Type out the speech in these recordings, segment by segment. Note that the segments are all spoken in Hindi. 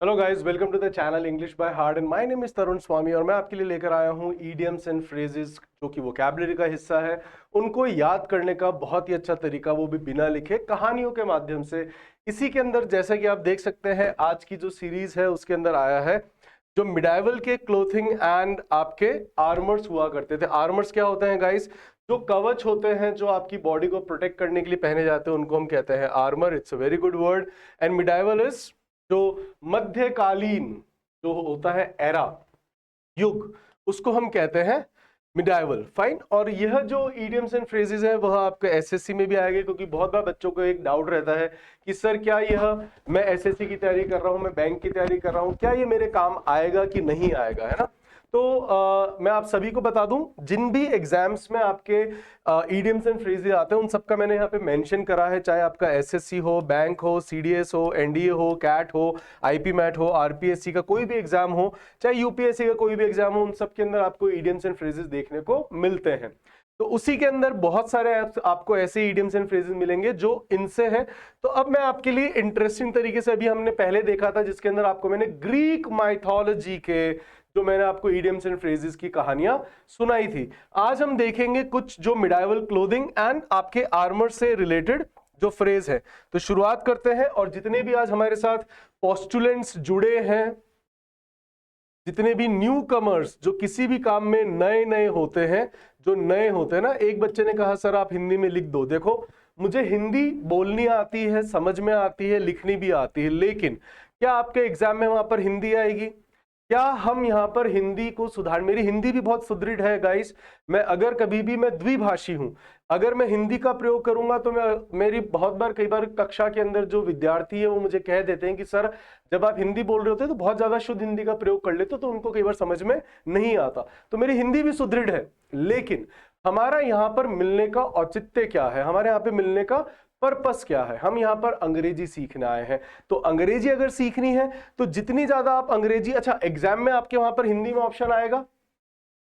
Hello guys, welcome to the channel English by heart and my name is Tarun Swami और मैं आपके लिए लेकर आया हूं इडियम्स एंड फ्रेजेस जो कि वोकैबुलरी का हिस्सा है। उनको याद करने का बहुत ही अच्छा तरीका, वो भी बिना लिखे, कहानियों के माध्यम से। इसी के अंदर जैसा कि आप देख सकते हैं आज की जो सीरीज है उसके अंदर आया है जो मिडाइवल के क्लोथिंग एंड आपके आर्मर्स हुआ करते थे। आर्मर्स क्या होते हैं गाइस? जो कवच होते हैं जो आपकी बॉडी को प्रोटेक्ट करने के लिए पहने जाते हैं उनको हम कहते हैं armour. It's a very good word. And medieval is जो मध्यकालीन जो होता है एरा, युग, उसको हम कहते हैं मिडाइवल। फाइन। और यह जो इडियम्स एंड फ्रेजेस है वह आपके एसएससी में भी आएगा, क्योंकि बहुत बार बच्चों को एक डाउट रहता है कि सर क्या यह, मैं एसएससी की तैयारी कर रहा हूं, मैं बैंक की तैयारी कर रहा हूं, क्या ये मेरे काम आएगा कि नहीं आएगा, है ना? तो मैं आप सभी को बता दूं, जिन भी एग्जाम्स में आपके इडियम्स एंड फ्रेजेस आते हैं उन सबका मैंने यहाँ पे मेंशन करा है। चाहे आपका एसएससी हो, बैंक हो, सीडीएस हो, एनडीए हो, कैट हो, आईपी मैट हो, आरपीएससी का कोई भी एग्जाम हो, चाहे यूपीएससी का कोई भी एग्जाम हो, उन सब के अंदर आपको इडियम्स एंड फ्रेजेस देखने को मिलते हैं। तो उसी के अंदर बहुत सारे आपको ऐसे इडियम्स एंड फ्रेजेस मिलेंगे जो इनसे हैं। तो अब मैं आपके लिए इंटरेस्टिंग तरीके से, अभी हमने पहले देखा था जिसके अंदर आपको मैंने ग्रीक माइथोलॉजी के जो मैंने आपको इडियम्स एंड फ्रेजेस की कहानियां सुनाई थी, आज हम देखेंगे कुछ जो मिडाइवल क्लोथिंग एंड आपके आर्मर से रिलेटेड जो फ्रेज है। तो शुरुआत करते हैं। और जितने भी आज हमारे साथ पोस्टुलेंट्स जुड़े हैं, जितने भी न्यू कमर्स जो किसी भी काम में नए नए होते हैं, जो नए होते हैं ना, एक बच्चे ने कहा सर आप हिंदी में लिख दो। देखो, मुझे हिंदी बोलनी आती है, समझ में आती है, लिखनी भी आती है, लेकिन क्या आपके एग्जाम में वहां पर हिंदी आएगी? क्या हम यहाँ पर हिंदी को सुधार, मेरी हिंदी भी बहुत सुदृढ़ है गाइस, मैं अगर कभी भी, मैं द्विभाषी हूं, अगर मैं हिंदी का प्रयोग करूंगा तो मेरी बहुत बार, कई बार कक्षा के अंदर जो विद्यार्थी है वो मुझे कह देते हैं कि सर जब आप हिंदी बोल रहे होते हैं तो बहुत ज्यादा शुद्ध हिंदी का प्रयोग कर लेते हो, तो उनको कई बार समझ में नहीं आता। तो मेरी हिंदी भी सुदृढ़ है, लेकिन हमारा यहाँ पर मिलने का औचित्य क्या है, हमारे यहाँ पे मिलने का पर्पस क्या है? हम यहाँ पर अंग्रेजी सीखने आए हैं। तो अंग्रेजी अगर सीखनी है तो जितनी ज्यादा आप अंग्रेजी, अच्छा एग्जाम में आपके वहां पर हिंदी में ऑप्शन आएगा?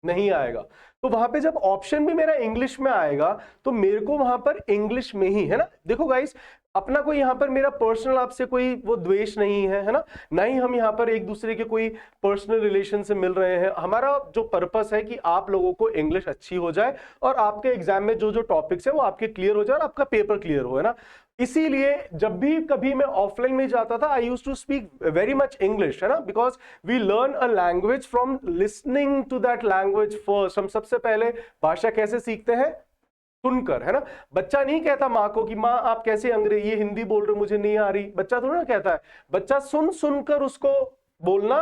नहीं आएगा। तो वहां पे जब ऑप्शन भी मेरा इंग्लिश में आएगा तो मेरे को वहां पर इंग्लिश में ही, है ना? देखो गाइस, अपना कोई यहाँ पर मेरा पर्सनल आपसे कोई वो द्वेष नहीं है ना? ना ही हम यहाँ पर एक दूसरे के कोई पर्सनल रिलेशन से मिल रहे हैं। हमारा जो पर्पस है कि आप लोगों को इंग्लिश अच्छी हो जाए और आपके एग्जाम में जो जो टॉपिक्स है वो आपके क्लियर हो जाए और आपका पेपर क्लियर हो, है ना? इसीलिए जब भी कभी मैं ऑफलाइन में जाता था, I used to speak very much English, है ना? Because we learn a language from listening to that language first. हम सबसे पहले भाषा कैसे सीखते हैं? सुनकर, है ना? बच्चा नहीं कहता माँ को कि माँ आप कैसे अंग्रेजी, ये हिंदी बोल रहे, मुझे नहीं आ रही। बच्चा थोड़ा ना कहता है, बच्चा सुन सुनकर उसको बोलना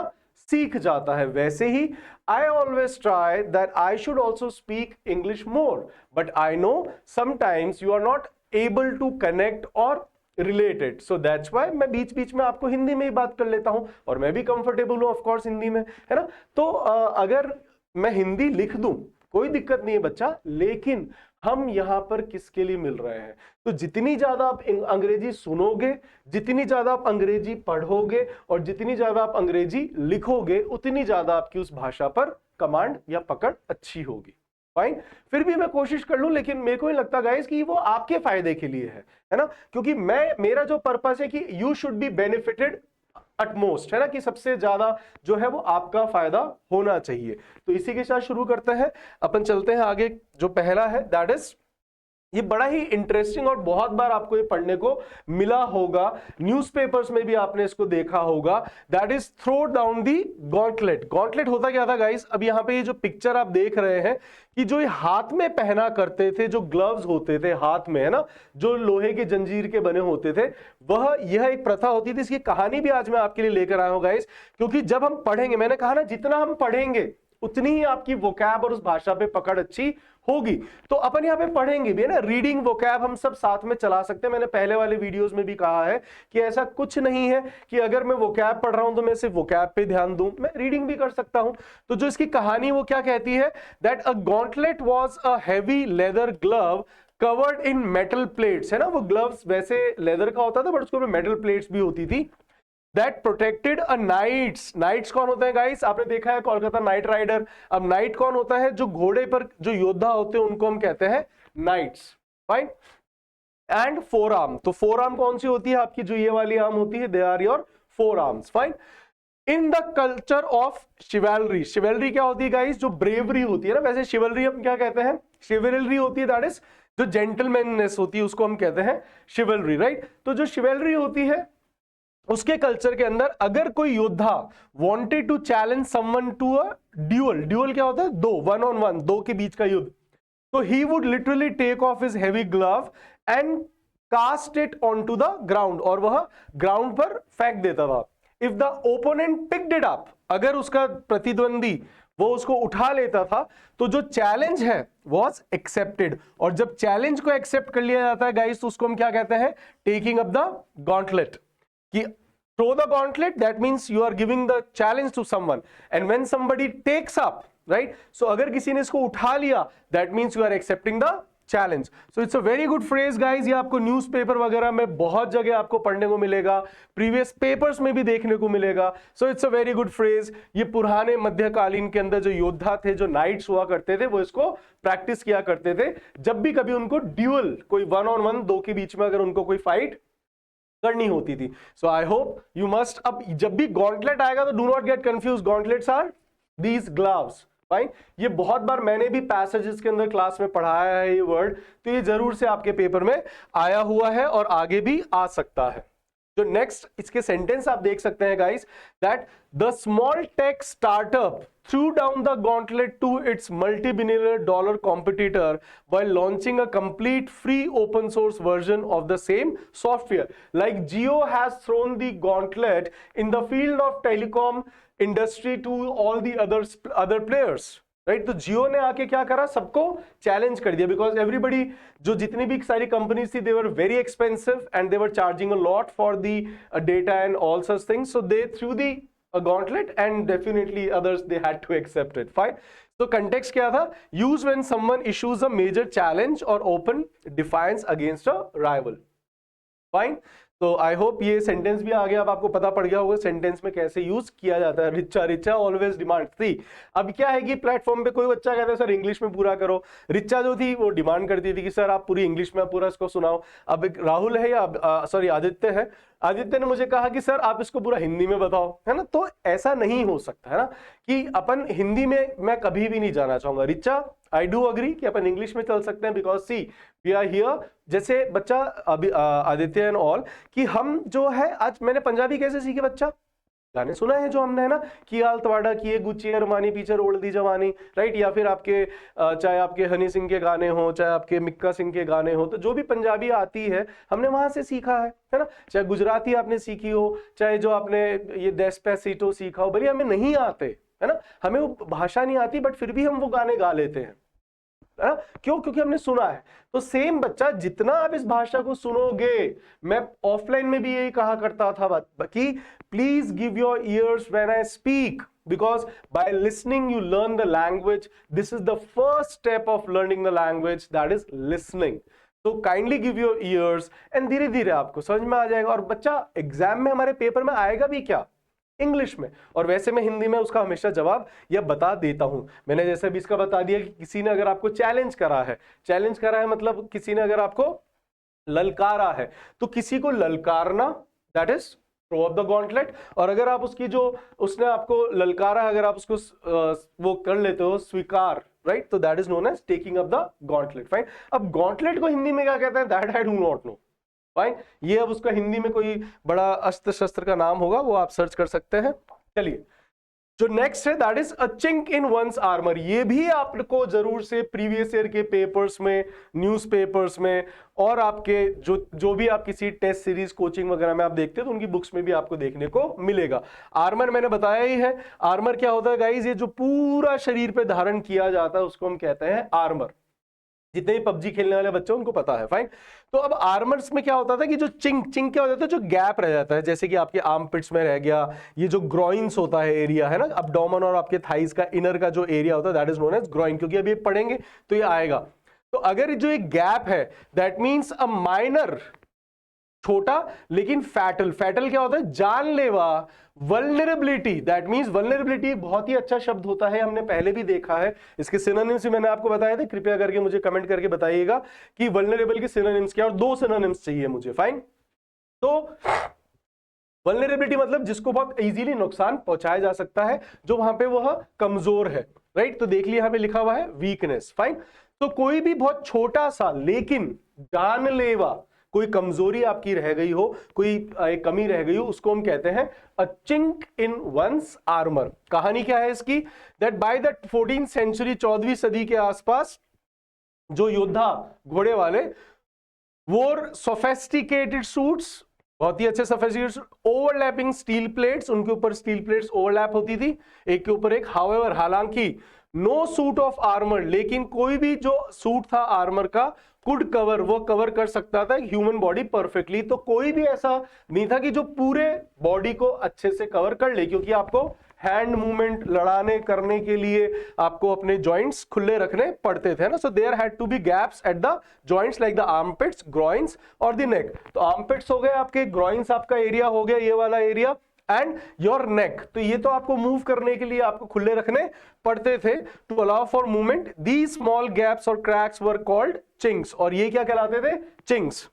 सीख जाता है। वैसे ही I always try that I should also speak English more, but I know sometimes you are not able to connect or related, so that's why मैं बीच बीच में आपको हिंदी में ही बात कर लेता हूं और मैं भी कंफर्टेबल हूं ऑफ कोर्स हिंदी में, है ना? तो अगर मैं हिंदी लिख दूं कोई दिक्कत नहीं है बच्चा, लेकिन हम यहां पर किसके लिए मिल रहे हैं? तो जितनी ज्यादा आप अंग्रेजी सुनोगे, जितनी ज्यादा आप अंग्रेजी पढ़ोगे और जितनी ज्यादा आप अंग्रेजी लिखोगे, उतनी ज्यादा आपकी उस भाषा पर कमांड या पकड़ अच्छी होगी। फाइन। फिर भी मैं कोशिश कर लूं, लेकिन मेरे को नहीं लगता गाइस कि वो आपके फायदे के लिए है ना? क्योंकि मेरा जो पर्पस है कि you should be benefited utmost, है ना? कि सबसे ज्यादा जो है वो आपका फायदा होना चाहिए। तो इसी के साथ शुरू करते हैं, अपन चलते हैं आगे। जो पहला है दैट इज, ये बड़ा ही इंटरेस्टिंग और बहुत बार आपको ये पढ़ने को मिला होगा, न्यूज़पेपर्स में भी आपने इसको देखा होगा। That is throw down the gauntlet. Gauntlet होता क्या था गाइस? अब यहाँ पे ये जो पिक्चर आप देख रहे हैं कि जो ये हाथ में पहना करते थे, जो ग्लव्स होते थे हाथ में, है ना, जो लोहे के जंजीर के बने होते थे, यह एक प्रथा होती थी। इसकी कहानी भी आज मैं आपके लिए लेकर आया हूं गाइस, क्योंकि जब हम पढ़ेंगे, मैंने कहा ना जितना हम पढ़ेंगे उतनी ही आपकी वोकैब और उस भाषा पे पकड़ अच्छी होगी। तो अपन यहाँ पे पढ़ेंगे भी, है ना? रीडिंग वोकैब हम सब साथ में चला सकते हैं। मैंने पहले वाले वीडियोस में भी कहा है कि ऐसा कुछ नहीं है कि अगर मैं वोकैब पढ़ रहा हूं तो मैं सिर्फ वोकैब पे ध्यान दूं, मैं रीडिंग भी कर सकता हूं। तो जो इसकी कहानी वो क्या कहती है, that a gauntlet was a heavy leather glove covered in metal plates, है ना? वो ग्लव्स वैसे लेदर का होता था बट उसके ऊपर मेटल प्लेट्स भी होती थी। That protected a knights. Knights कौन होते हैं गाइस? आपने देखा है कोलकाता नाइट राइडर। अब नाइट कौन होता है? जो घोड़े पर जो योद्धा होते हैं उनको हम कहते हैं knights. Fine. And forearm. तो फोर आर्म कौन सी होती है आपकी? जो ये वाली आर्म होती है, they are your 4 arms, fine. In the culture of chivalry, chivalry क्या होती है गाइस, जो ब्रेवरी होती है ना, वैसे शिवेलरी हम क्या कहते हैं, शिवेलरी होती है दैट इज जो जेंटलमैननेस होती है उसको हम कहते हैं शिवेलरी, राइट। तो जो शिवेलरी होती है उसके कल्चर के अंदर अगर कोई योद्धा wanted to challenge someone to a duel, duel क्या होता है, दो, 1 on 1, दो के बीच का युद्ध, तो he would literally take off his heavy glove and cast it on to the ground, और वह ग्राउंड पर फेंक देता था। If the opponent picked it up, अगर उसका प्रतिद्वंदी वो उसको उठा लेता था तो जो चैलेंज है वॉज एक्सेप्टेड, और जब चैलेंज को एक्सेप्ट कर लिया जाता है गाइस तो उसको हम क्या कहते हैं, टेकिंग अप द गॉन्टलेट। कि throw the gauntlet, that means you are giving the challenge to someone, and when somebody takes up, right, so अगर किसी ने इसको उठा लिया that means you are accepting the challenge. So it's a very good phrase guys, ये आपको न्यूज़पेपर वगैरह में बहुत जगह आपको पढ़ने को मिलेगा, प्रीवियस पेपर्स में भी देखने को मिलेगा। So it's a very good phrase। ये पुराने मध्यकालीन के अंदर जो योद्धा थे, जो नाइट्स हुआ करते थे, वो इसको प्रैक्टिस किया करते थे जब भी कभी उनको ड्यूअल, कोई 1 on 1, दो के बीच में अगर उनको कोई फाइट करनी होती थी। So I hope you must, अब जब भी गॉन्टलेट आएगा तो do not get confuse, gauntlets are these gloves, fine. ये बहुत बार मैंने भी पैसेजेस के अंदर क्लास में पढ़ाया है ये वर्ड, तो ये जरूर से आपके पेपर में आया हुआ है और आगे भी आ सकता है। जो नेक्स्ट इसके सेंटेंस आप देख सकते हैं guys, that the small tech startup threw down the gauntlet to its multi-billion dollar competitor while launching a complete free open source version of the same software. Like Jio has thrown the gauntlet in the field of telecom industry to all the other players. Right, तो जियो ने आके क्या करा, सबको चैलेंज कर दिया, बिकॉज एवरीबडी, जो जितनी भी सारी कंपनीज थी, they were very expensive and they were charging a lot for the data and all such things, so they through the a gauntlet and definitely others they had to accept it, fine. So context क्या था, use when someone issues a major challenge or open defiance against a rival, fine. तो आई होप ये सेंटेंस भी आ गया, अब आपको पता पड़ गया होगा सेंटेंस में कैसे यूज किया जाता है। रिचा रिचा ऑलवेज डिमांड थी। अब क्या है कि प्लेटफॉर्म पे कोई बच्चा कहता है सर इंग्लिश में पूरा करो, रिचा जो थी वो डिमांड करती थी कि सर आप पूरी इंग्लिश में पूरा इसको सुनाओ। अब एक राहुल है या सॉरी आदित्य है, आदित्य ने मुझे कहा कि सर आप इसको पूरा हिंदी में बताओ, है ना। तो ऐसा नहीं हो सकता है ना कि अपन हिंदी में मैं कभी भी नहीं जाना चाहूंगा। रिचा आई डू अग्री कि अपन इंग्लिश में चल सकते हैं, because see we are here, जैसे बच्चा अभी आदित्य एंड ऑल, कि हम जो है आज मैंने पंजाबी कैसे सीखे बच्चा, गाने सुना है जो हमने, है ना, कि आल तवाड़ा किए गुच्ची अरमानी पीछे रोड़ दी जवानी, राइट। या फिर आपके चाहे आपके हनी सिंह के गाने हो, चाहे आपके मिक्का सिंह के गाने हो, तो जो भी पंजाबी आती है हमने वहां से सीखा है ना। चाहे गुजराती आपने सीखी हो, चाहे जो आपने ये डेस्पेसिटो सीखा हो, भले हमें नहीं आते, है ना, हमें वो भाषा नहीं आती, बट फिर भी हम वो गाने गा लेते हैं, है ना। क्यों? क्योंकि हमने सुना है। तो सेम बच्चा, जितना आप इस भाषा को सुनोगे, मैं ऑफलाइन में भी यही कहा करता था कि please give your ears when I speak, because by listening you learn the language, this is the first step of learning the language, that is listening. तो kindly give your ears and धीरे धीरे आपको समझ में आ जाएगा। और बच्चा एग्जाम में हमारे पेपर में आएगा भी क्या, इंग्लिश में, और वैसे मैं हिंदी में उसका हमेशा जवाब यह बता देता हूं। मैंने जैसे भी इसका बता दिया कि किसी ने अगर आपको चैलेंज करा है मतलब किसी ने अगर आपको ललकारा है, तो किसी को ललकारना that is throw up the gauntlet. और अगर आप उसकी जो उसने आपको ललकारा, अगर आप उसको वो कर लेते हो स्वीकार, राइट, तो that is known as taking up the gauntlet, fine. अब गॉन्टलेट को हिंदी में क्या कहते हैं, that I do not know, fine. ये अब उसका हिंदी में कोई बड़ा अस्त्र शस्त्र का नाम होगा, वो आप सर्च कर सकते हैं। चलिए, जो नेक्स्ट है that is a chink in once armour. ये भी आपको जरूर से प्रीवियस ईयर के पेपर्स में, न्यूज़पेपर्स में, और आपके जो भी आप किसी टेस्ट सीरीज कोचिंग वगैरह में आप देखते हैं तो उनकी बुक्स में भी आपको देखने को मिलेगा। आर्मर मैंने बताया ही है। आर्मर क्या होता है गाइज, ये जो पूरा शरीर पे धारण किया जाता है उसको हम कहते हैं आर्मर। जितने भी पबजी खेलने वाले बच्चे उनको पता है, फाइन। तो अब आर्मर्स में क्या होता था कि जो चिंक क्या हो जाता है, जो गैप रह जाता है, जैसे कि आपके आर्म पिट्स में रह गया, ये जो ग्रोइंस होता है एरिया, है ना, अब्डोमेन और आपके थाइस का इनर का जो एरिया होता है that is known as groin, क्योंकि अभी पढ़ेंगे तो ये आएगा। तो अगर जो एक गैप है दैट मीन्स अ माइनर, छोटा लेकिन फैटल। फैटल क्या होता है, जानलेवा। वल्नरेबिलिटी, दैट मींस वल्नरेबिलिटी बहुत ही अच्छा शब्द होता है, हमने पहले भी देखा है। इसके सिनोनिम्स भी मैंने आपको बताए थे, कृपया करके मुझे कमेंट करके बताइएगा कि वल्नरेबल के सिनोनिम्स क्या, और 2 सिनोनिम्स चाहिए मुझे, फाइन। तो वल्नरेबिलिटी मतलब जिसको बहुत इजीली नुकसान पहुंचाया जा सकता है, जो वहां पे वह कमजोर है, राइट। तो देख लिया यहां पे लिखा हुआ है वीकनेस, फाइन। तो कोई भी बहुत छोटा सा लेकिन जानलेवा कोई कमजोरी आपकी रह गई हो, कोई एक कमी रह गई हो, उसको हम कहते हैं a chink in once armour. कहानी क्या है इसकी? That by the 14th century, 14वीं सदी के आसपास, जो योद्धा घोड़े वाले वोर सोफेस्टिकेटेड सूट्स, बहुत ही अच्छे सोफिस्टिकेटेड ओवरलैपिंग स्टील प्लेट्स, उनके ऊपर स्टील प्लेट्स ओवरलैप होती थी एक के ऊपर एक। हाउएवर, हालांकि नो सूट ऑफ आर्मर, लेकिन कोई भी जो सूट था आर्मर का कुड कवर, वो कवर कर सकता था ह्यूमन बॉडी परफेक्टली। तो कोई भी ऐसा नहीं था कि जो पूरे बॉडी को अच्छे से कवर कर ले, क्योंकि आपको हैंड मूवमेंट लड़ाने करने के लिए आपको अपने जॉइंट्स खुले रखने पड़ते थे ना। So there had to be gaps at the joints like the armpits, groins और द नेक। तो आर्मपिट्स हो गए आपके, ग्रॉइंस आपका एरिया हो गया, ये वाला एरिया, एंड योर नेक। तो ये तो आपको मूव करने के लिए आपको खुले रखने पड़ते थे to allow for movement. The small gaps और क्रैक्स वर कॉल्ड चिंक्स, और ये क्या कहलाते थे? चिंक्स।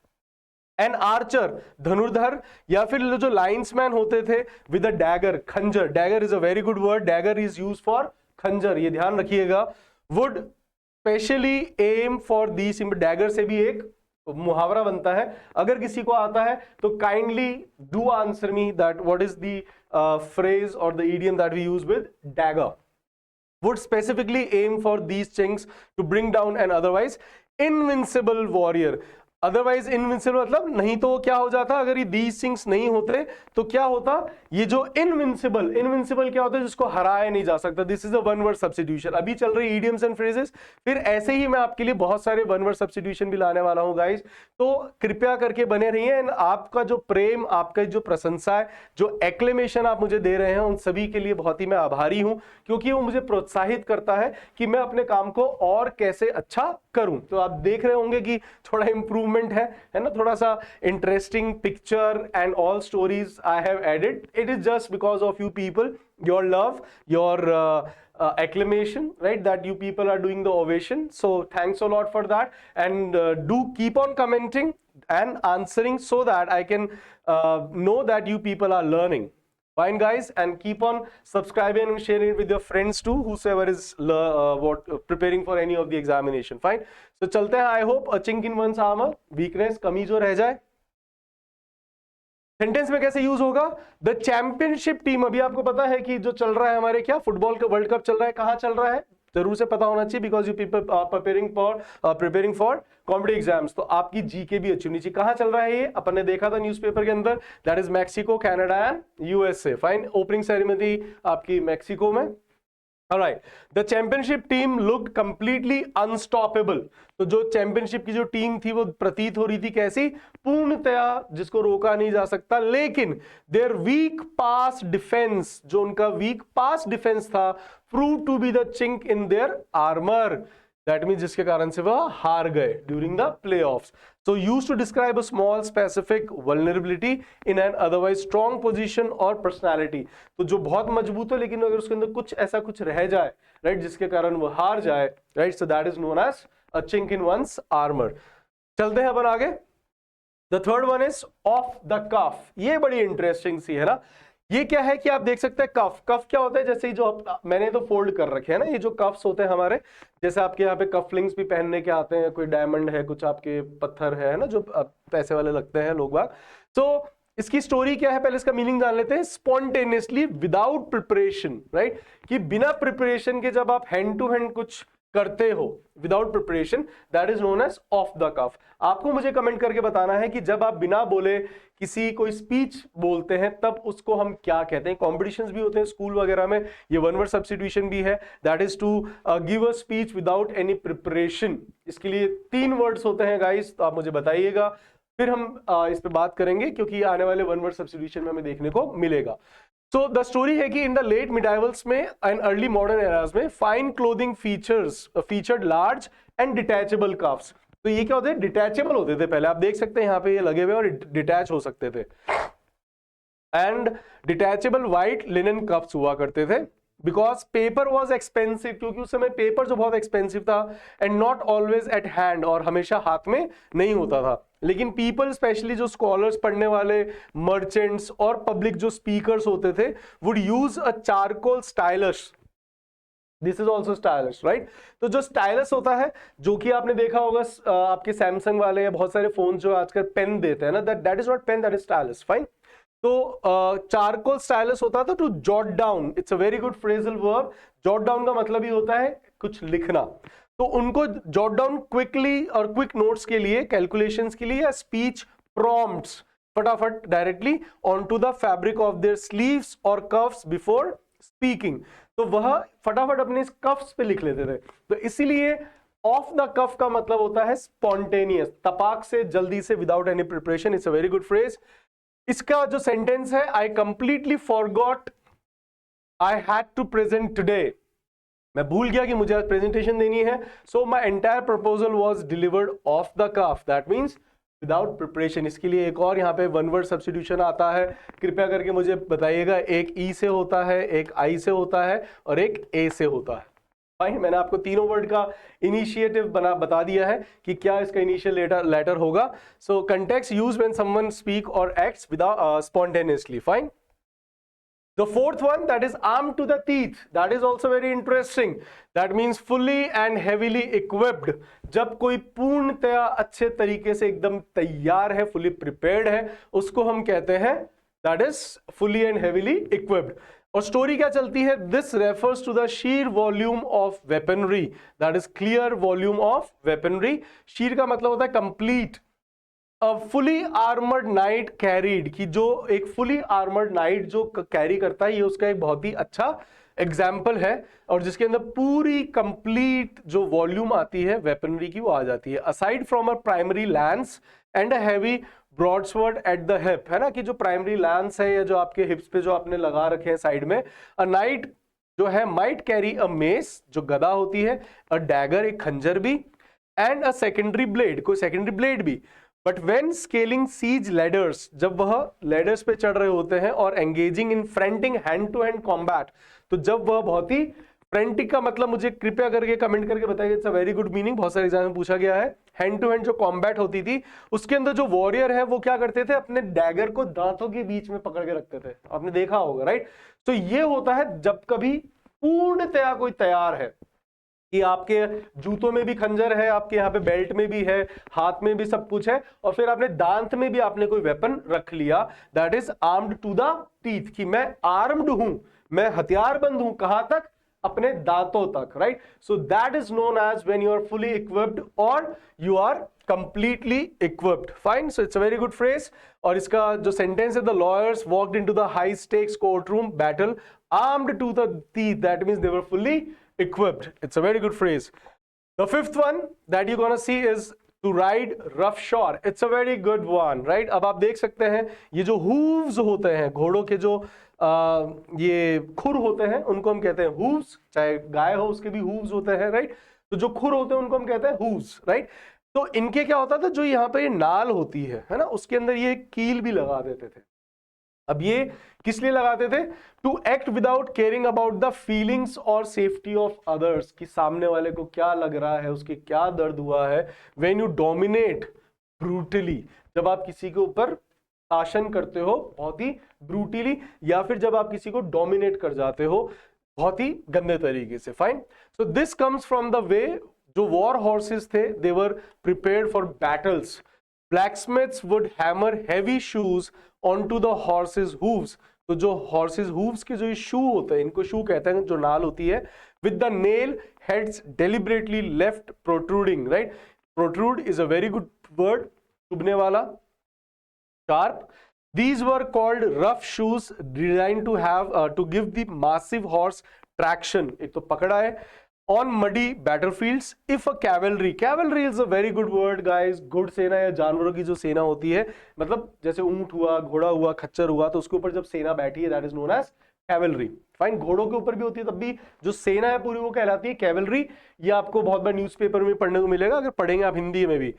एन आर्चर, धनुर्धर, या फिर जो लाइन्समैन होते थे विद अ डैगर, खंजर, dagger is a very good word, dagger is use for खंजर, ये ध्यान रखिएगा। Would specially aim for these, dagger से भी एक मुहावरा बनता है, अगर किसी को आता है तो kindly do answer me that what is the phrase और the idiom that we use with dagger. Would specifically aim for these chinks to bring down an otherwise invincible warrior. Otherwise invincible मतलब नहीं तो क्या हो जाता, अगर ये दीज थिंग्स नहीं होते तो क्या होता, ये जो इनविंसिबल, इनविंसिबल क्या होता है? जिसको हराया नहीं जा सकता। This is a one word substitution. अभी चल रही इडियम्स एंड फ्रेजेस, फिर ऐसे ही मैं आपके लिए बहुत सारे वन वर्ड सब्स्टिट्यूशन भी लाने वाला हूं गाइस, तो कृपया करके बने रहिए। एंड आपका जो प्रेम, आपका जो प्रशंसा है, जो एक्लेमेशन आप मुझे दे रहे हैं, उन सभी के लिए बहुत ही मैं आभारी हूं, क्योंकि वो मुझे प्रोत्साहित करता है कि मैं अपने काम को और कैसे अच्छा करूं। तो आप देख रहे होंगे कि थोड़ा इंप्रूवमेंट है ना, थोड़ा सा interesting picture and all stories I have added. It is just because of you people, your love, your acclamation, right, that you people are doing the ovation. So thanks a lot for that, and do keep on commenting and answering so that I can know that you people are learning. Fine guys, and keep on subscribing and sharing it with your friends too, whosoever is preparing for any of the examination. Fine, so चलते हैं। I hope a chink in one's armor, weakness, कमी जो रह जाए, सेंटेंस में कैसे यूज होगा? द चैंपियनशिप टीम, अभी आपको पता है कि जो चल रहा है हमारे, क्या फुटबॉल का वर्ल्ड कप चल रहा है, कहां चल रहा है? जरूर से पता होना चाहिए, because you people are preparing for competitive exams. तो आपकी जीके भी अच्छी होनी चाहिए। कहां चल रहा है ये? अपन ने देखा था न्यूज़पेपर के अंदर, that is Mexico, Canada and USA. Fine, opening ceremony आपकी मैक्सिको में। Alright, the championship team looked completely unstoppable. तो जो चैंपियनशिप की जो टीम थी वो प्रतीत हो रही थी कैसी? पूर्णतया जिसको रोका नहीं जा सकता। लेकिन their weak pass defense, जो उनका weak pass defense था, proved to be the chink in their armor. That means जिसके कारण से वह हार गए during the playoffs. So used to describe a small specific vulnerability in an otherwise strong position or personality. तो जो बहुत मजबूत हो लेकिन अगर उसके अंदर कुछ ऐसा कुछ रह जाए, right, जिसके कारण वो हार जाए, right, so that is known as a chink in one's armor. चलते हैं अपन आगे। The third one is off the cuff. ये बड़ी इंटरेस्टिंग सी है ना। ये क्या है कि आप देख सकते हैं कफ, कफ क्या होता है? जैसे जो मैंने तो फोल्ड कर रखे हैं ना, ये जो कफ्स होते हैं हमारे, जैसे आपके यहाँ पे कफलिंग्स भी पहनने के आते हैं, कोई डायमंड है, कुछ आपके पत्थर है ना, जो पैसे वाले लगते हैं लोग बाग। तो इसकी स्टोरी क्या है, पहले इसका मीनिंग जान लेते हैं। स्पॉन्टेनियसली विदाउट प्रिपरेशन, राइट, कि बिना प्रिपरेशन के जब आप हैंड टू हैंड कुछ करते हो without preparation, that is known as off the cuff. आपको मुझे कमेंट करके बताना है कि जब आप बिना बोले किसी कोई स्पीच बोलते हैं तब उसको हम क्या कहते हैं। कॉम्पिटिशंस भी होते हैं स्कूल वगैरह में, ये वन वर्ड सब्स्टिट्यूशन भी है, that is to give a speech without any preparation. इसके लिए 3 वर्ड्स होते हैं गाइस, तो आप मुझे बताइएगा, फिर हम इस पे बात करेंगे, क्योंकि आने वाले वन वर्ड सब्स्टिट्यूशन में हमें देखने को मिलेगा। सो द स्टोरी है कि इन द लेट मिडाइवल्स में एंड अर्ली मॉडर्न एराज में fine clothing featured large and detachable coughs. तो ये क्या होते हैं? डिटैचेबल होते थे पहले, आप देख सकते हैं यहाँ पे ये लगे हुए और डिटैच हो सकते थे। And detachable white linen coughs हुआ करते थे, बिकॉज पेपर वॉज एक्सपेंसिव, क्योंकि उस समय पेपर जो बहुत एक्सपेंसिव था, and not always at hand, और हमेशा हाथ में नहीं होता था। लेकिन पीपल, स्पेशली जो स्कॉलर्स, पढ़ने वाले, मर्चेंट्स और पब्लिक जो स्पीकर्स होते थे, would use a charcoal stylus. This is also stylus, right. तो जो स्टाइलस होता है, जो कि आपने देखा होगा आपके सैमसंग वाले या बहुत सारे फोन जो आजकल पेन देते हैं ना, that is not pen, that is stylus, fine. तो चारकोल स्टाइलस होता था to jot down, it's a very good phrasal verb. Jot down का मतलब ही होता है कुछ लिखना। तो उनको जॉट डाउन क्विकली और क्विक नोट्स के लिए, कैलकुलेशंस के लिए, या स्पीच प्रॉम्प्ट्स, फटाफट directly on to the fabric of their sleeves और कफ्स बिफोर स्पीकिंग। तो वह फटाफट अपने कफ्स पे लिख लेते थे। तो इसीलिए ऑफ द कफ का मतलब होता है स्पॉन्टेनियस, तपाक से, जल्दी से, without any preparation. It's a very good phrase. इसका जो सेंटेंस है, I completely forgot I had to present today, मैं भूल गया कि मुझे आज प्रेजेंटेशन देनी है, so my entire proposal was delivered off the cuff, that means without preparation. इसके लिए एक और यहाँ पे वन वर्ड सब्स्टिट्यूशन आता है, कृपया करके मुझे बताइएगा। एक ई से होता है, एक आई से होता है, और एक ए से होता है। फाइन, मैंने आपको तीनों वर्ड का इनिशिएटिव बता दिया है कि क्या इसका इनिशियल लेटर होगा। So context use when someone speak और acts without spontaneously, fine. The fourth one, that is armed to the teeth, that is also very interesting. That means fully and heavily equipped. जब कोई पूर्णतया अच्छे तरीके से एकदम तैयार है, fully prepared है, उसको हम कहते हैं that is fully and heavily equipped. और स्टोरी क्या चलती है? This refers to the sheer volume of weaponry, that is clear volume of weaponry. sheer का मतलब होता है complete. Fully armoured night carried, कि जो एक फुली आर्मर्ड नाइट जो कैरी करता है, ये उसका एक बहुत ही अच्छा एग्जाम्पल है, और जिसके अंदर पूरी कंप्लीट जो वॉल्यूम आती है वेपनरी की, वो आ जाती है। Aside from a primary lance and a heavy broadsword at the hip, है ना, कि जो प्राइमरी लैंस है या जो आपके हिप्स पे जो आपने लगा रखे हैं साइड में, अ नाइट जो है माइट कैरी अ मेस, जो गदा होती है, अ डैगर, एक खंजर भी, एंड अ सेकेंडरी ब्लेड, कोई सेकेंडरी ब्लेड भी। But when scaling siege ladders, जब वह लेडर्स पे चढ़ रहे होते हैं, और engaging in fronting hand to hand combat, तो जब वह बहुत ही फ्रंटिंग का मतलब मुझे कृपया करके कमेंट करके बताइए, it's a very good meaning, बहुत सारे एग्जाम में पूछा गया है। हैंड टू हैंड जो कॉम्बैट होती थी, उसके अंदर जो वॉरियर है वो क्या करते थे, अपने डैगर को दांतों के बीच में पकड़ के रखते थे, आपने देखा होगा, राइट। तो ये होता है जब कभी पूर्णतया कोई तैयार है, कि आपके जूतों में भी खंजर है, आपके यहाँ पे बेल्ट में भी है, हाथ में भी सब कुछ है, और फिर आपने दांत में भी आपने कोई वेपन रख लिया, that is armed to the teeth, कि मैं आर्म्ड हूं, मैं हथियारबंद हूं, कहां तक, अपने दांतों तक, right. So that is known as when you are fully equipped और you are completely equipped, fine. So it's a very good phrase. और इसका जो सेंटेंस है, the lawyers walked into the high stakes court room battle armed to the teeth, that means they were fully equipped. It's a very good phrase. The fifth one that you're gonna see is to ride roughshod. It's a very good one, right? अब आप देख सकते हैं ये जो hooves होते हैं, घोड़ों के जो ये खुर होते हैं, उनको हम कहते हैं hooves। चाहे गाय हो उसके भी hooves होते हैं, right? तो जो खुर होते हैं उनको हम कहते हैं hooves, right? तो इनके क्या होता था, जो यहाँ पे नाल होती है ना, उसके अंदर ये कील भी लगा देते थे। अब ये किस लिए लगाते थे? To act without caring about the feelings और सेफ्टी ऑफ अदर्स, कि सामने वाले को क्या लग रहा है, उसके क्या दर्द हुआ है। व्हेन यू डोमिनेट ब्रूटली, जब आप किसी के ऊपर शासन करते हो बहुत ही ब्रूटली, या फिर जब आप किसी को डोमिनेट कर जाते हो बहुत ही गंदे तरीके से, fine. So this comes from the way जो वॉर हॉर्सेस थे, they were prepared for battles. Blacksmiths would hammer heavy shoes onto the horses' hooves. तो जो horses' hooves के जो शू होते हैं, इनको शू कहते हैं, जो नाल होती है, with the nail heads deliberately left protruding, right? Protrude is a very good word, चुभने वाला, sharp. These were called rough shoes, designed to have to give the massive horse traction. एक तो पकड़ा है। On muddy battlefields, if a cavalry is a very good word guys, good सेना या जानवरों की जो सेना होती है, मतलब जैसे ऊंट हुआ, घोड़ा हुआ, खच्चर हुआ, तो उसके ऊपर जब सेना बैठी है, that is known as cavalry, fine. घोड़ों के ऊपर भी होती है, तब भी जो सेना है पूरी वो कहलाती है कैवलरी। ये आपको बहुत बार न्यूज़पेपर में पढ़ने को मिलेगा, अगर पढ़ेंगे आप हिंदी में भी।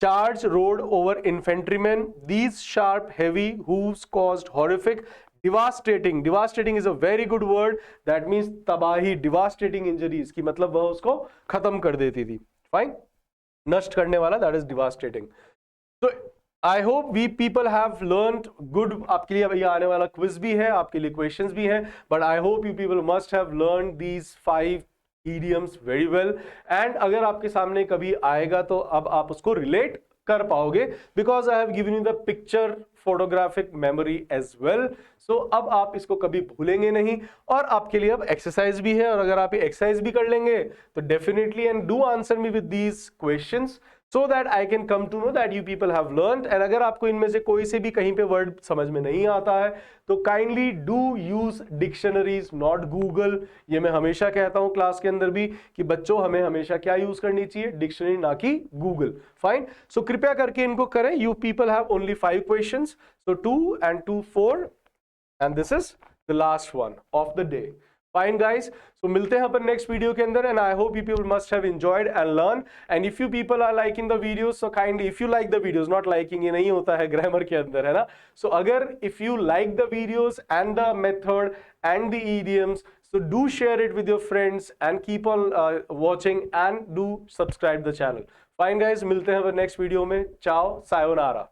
Charge rode over infantrymen, these sharp heavy hooves caused horrific devastating, devastating is a very good word, that means तबाही, डिवास्टेटिंग इंजरीज की मतलब वह उसको खत्म कर देती थी, फाइन, नष्ट करने वाला, दैट इज डिवास्टेटिंग। तो I hope we people have learned good, आपके लिए ये आने वाला क्विज भी है, आपके लिए क्वेश्चंस भी हैं, but I hope you people must have learn these 5 idioms very well, and अगर आपके सामने कभी आएगा तो अब आप उसको रिलेट कर पाओगे, because I have given you the picture photographic memory as well. सो अब आप इसको कभी भूलेंगे नहीं, और आपके लिए अब एक्सरसाइज भी है, और अगर आप ये एक्सरसाइज भी कर लेंगे तो definitely and do answer me with these questions so that I can come to know that you people have learned। and अगर आपको इनमें से कोई से भी कहीं पे वर्ड समझ में नहीं आता है तो kindly do use dictionaries, not Google. ये मैं हमेशा कहता हूं क्लास के अंदर भी कि बच्चों हमें हमेशा क्या यूज करनी चाहिए, डिक्शनरी, ना कि गूगल, फाइन। सो कृपया करके इनको करें। You people have only 5 questions, so 2 and 2 4, and this is the last one of the day। Fine guys, so मिलते हैं अपन नेक्स्ट वीडियो के अंदर, and I hope you people must have enjoyed and learned, and if you people are liking the videos, so kindly if you like the videos, not liking ये नहीं होता है ग्रामर के अंदर, है ना। so अगर if you like the videos and the method and the idioms, so do share it with your friends and keep on watching and do subscribe the channel। Fine guys, मिलते हैं अपन नेक्स्ट वीडियो में। Ciao, sayonara।